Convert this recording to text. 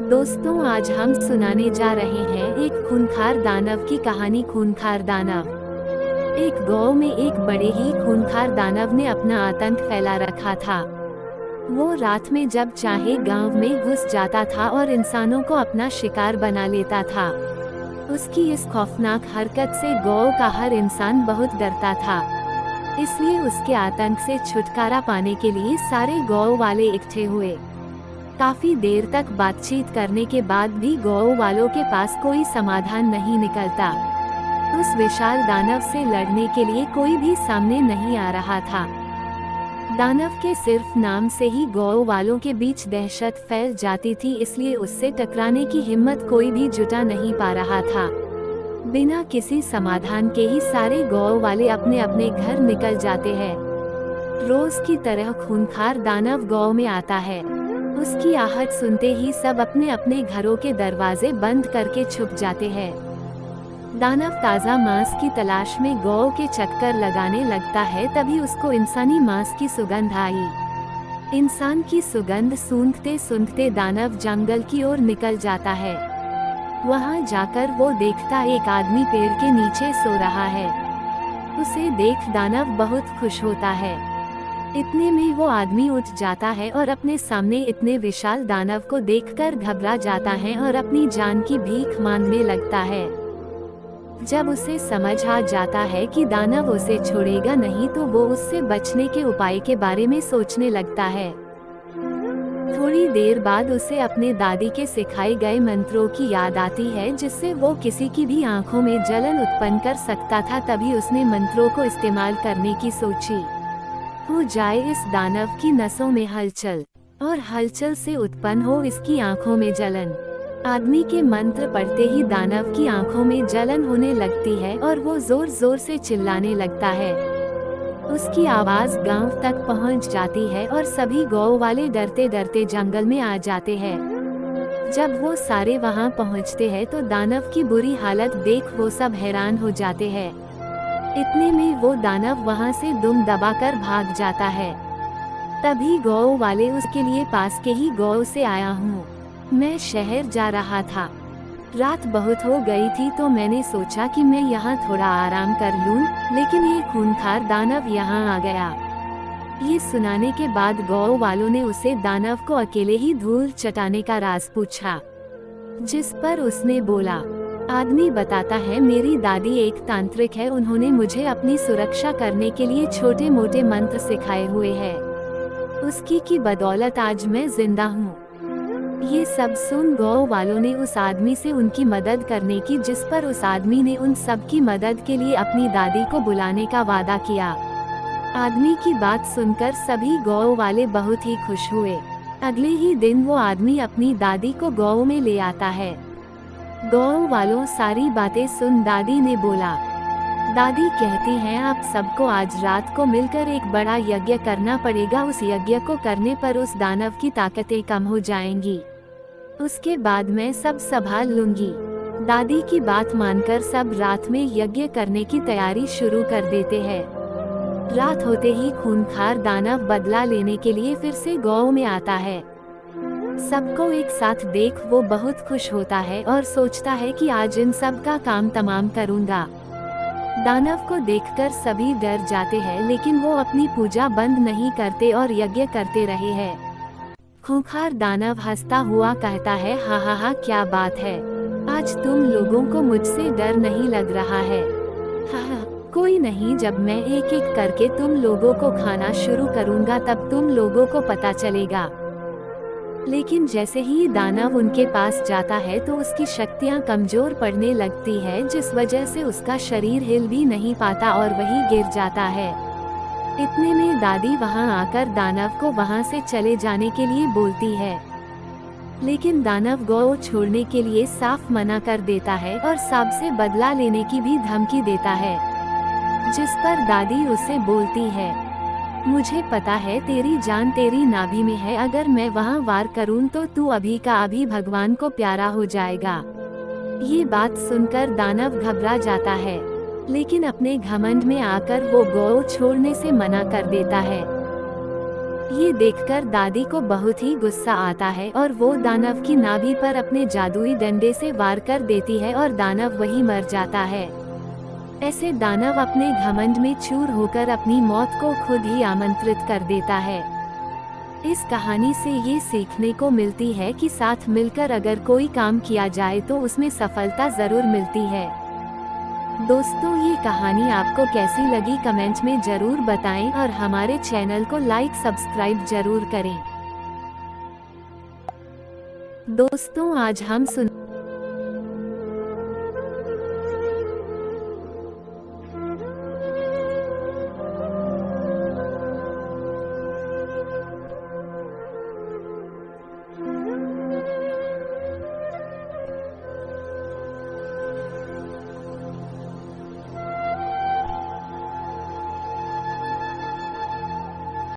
दोस्तों, आज हम सुनाने जा रहे हैं एक खूंखार दानव की कहानी। खूंखार दानव। एक गांव में एक बड़े ही खूंखार दानव ने अपना आतंक फैला रखा था। वो रात में जब चाहे गांव में घुस जाता था और इंसानों को अपना शिकार बना लेता था। उसकी इस खौफनाक हरकत से गांव का हर इंसान बहुत डरता था। इसलिए उसके आतंक से छुटकारा पाने के लिए सारे गांव वाले इकट्ठे हुए। काफी देर तक बातचीत करने के बाद भी गांव वालों के पास कोई समाधान नहीं निकलता। उस विशाल दानव से लड़ने के लिए कोई भी सामने नहीं आ रहा था। दानव के सिर्फ नाम से ही गांव वालों के बीच दहशत फैल जाती थी, इसलिए उससे टकराने की हिम्मत कोई भी जुटा नहीं पा रहा था। बिना किसी समाधान के ही सारे गांव वाले अपने अपने घर निकल जाते हैं। रोज की तरह खूंखार दानव गांव में आता है। उसकी आहट सुनते ही सब अपने अपने घरों के दरवाजे बंद करके छुप जाते हैं। दानव ताज़ा मांस की तलाश में गांव के चक्कर लगाने लगता है। तभी उसको इंसानी मांस की सुगंध आई। इंसान की सुगंध सूंघते सूंघते दानव जंगल की ओर निकल जाता है। वहां जाकर वो देखता एक आदमी पेड़ के नीचे सो रहा है। उसे देख दानव बहुत खुश होता है। इतने में वो आदमी उठ जाता है और अपने सामने इतने विशाल दानव को देखकर घबरा जाता है और अपनी जान की भीख मांगने लगता है। जब उसे समझ आ जाता है कि दानव उसे छोड़ेगा नहीं, तो वो उससे बचने के उपाय के बारे में सोचने लगता है। थोड़ी देर बाद उसे अपने दादी के सिखाए गए मंत्रों की याद आती है, जिससे वो किसी की भी आंखों में जलन उत्पन्न कर सकता था। तभी उसने मंत्रों को इस्तेमाल करने की सोची। हो जाए इस दानव की नसों में हलचल, और हलचल से उत्पन्न हो इसकी आंखों में जलन। आदमी के मंत्र पढ़ते ही दानव की आंखों में जलन होने लगती है और वो जोर जोर से चिल्लाने लगता है। उसकी आवाज गांव तक पहुंच जाती है और सभी गांव वाले डरते डरते जंगल में आ जाते हैं। जब वो सारे वहां पहुंचते हैं तो दानव की बुरी हालत देख वो सब हैरान हो जाते हैं। इतने में वो दानव वहां से दुम दबाकर भाग जाता है। तभी गांव वाले उसके लिए पास के ही गांव से आया हूँ। मैं शहर जा रहा था। रात बहुत हो गई थी तो मैंने सोचा कि मैं यहाँ थोड़ा आराम कर लूँ, लेकिन ये खूंखार दानव यहाँ आ गया। ये सुनाने के बाद गांव वालों ने उसे दानव को अकेले ही धूल चटाने का राज पूछा, जिस पर उसने बोला, आदमी बताता है मेरी दादी एक तांत्रिक है। उन्होंने मुझे अपनी सुरक्षा करने के लिए छोटे मोटे मंत्र सिखाए हुए हैं। उसकी की बदौलत आज मैं जिंदा हूँ। ये सब सुन गांव वालों ने उस आदमी से उनकी मदद करने की, जिस पर उस आदमी ने उन सब की मदद के लिए अपनी दादी को बुलाने का वादा किया। आदमी की बात सुनकर सभी गांव वाले बहुत ही खुश हुए। अगले ही दिन वो आदमी अपनी दादी को गांव में ले आता है। गांव वालों सारी बातें सुन दादी ने बोला, दादी कहती हैं आप सबको आज रात को मिलकर एक बड़ा यज्ञ करना पड़ेगा। उस यज्ञ को करने पर उस दानव की ताकतें कम हो जाएंगी। उसके बाद मैं सब संभाल लूंगी। दादी की बात मानकर सब रात में यज्ञ करने की तैयारी शुरू कर देते हैं। रात होते ही खूंखार दानव बदला लेने के लिए फिर से गांव में आता है। सबको एक साथ देख वो बहुत खुश होता है और सोचता है कि आज इन सब का काम तमाम करूंगा। दानव को देखकर सभी डर जाते हैं, लेकिन वो अपनी पूजा बंद नहीं करते और यज्ञ करते रहे हैं। खूंखार दानव हंसता हुआ कहता है, हा हा हा, क्या बात है, आज तुम लोगों को मुझसे डर नहीं लग रहा है। हा, कोई नहीं, जब मैं एक एक करके तुम लोगों को खाना शुरू करूंगा तब तुम लोगों को पता चलेगा। लेकिन जैसे ही दानव उनके पास जाता है तो उसकी शक्तियां कमजोर पड़ने लगती है, जिस वजह से उसका शरीर हिल भी नहीं पाता और वही गिर जाता है। इतने में दादी वहां आकर दानव को वहां से चले जाने के लिए बोलती है, लेकिन दानव गांव छोड़ने के लिए साफ मना कर देता है और सांप से बदला लेने की भी धमकी देता है, जिस पर दादी उसे बोलती है, मुझे पता है तेरी जान तेरी नाभि में है। अगर मैं वहां वार करूं तो तू अभी का अभी भगवान को प्यारा हो जाएगा। ये बात सुनकर दानव घबरा जाता है, लेकिन अपने घमंड में आकर वो गांव छोड़ने से मना कर देता है। ये देखकर दादी को बहुत ही गुस्सा आता है और वो दानव की नाभि पर अपने जादुई डंडे से वार कर देती है और दानव वहीं मर जाता है। ऐसे दानव अपने घमंड में चूर होकर अपनी मौत को खुद ही आमंत्रित कर देता है। इस कहानी से ये सीखने को मिलती है कि साथ मिलकर अगर कोई काम किया जाए तो उसमें सफलता जरूर मिलती है। दोस्तों, ये कहानी आपको कैसी लगी कमेंट में जरूर बताएं और हमारे चैनल को लाइक सब्सक्राइब जरूर करें। दोस्तों, आज हम सुन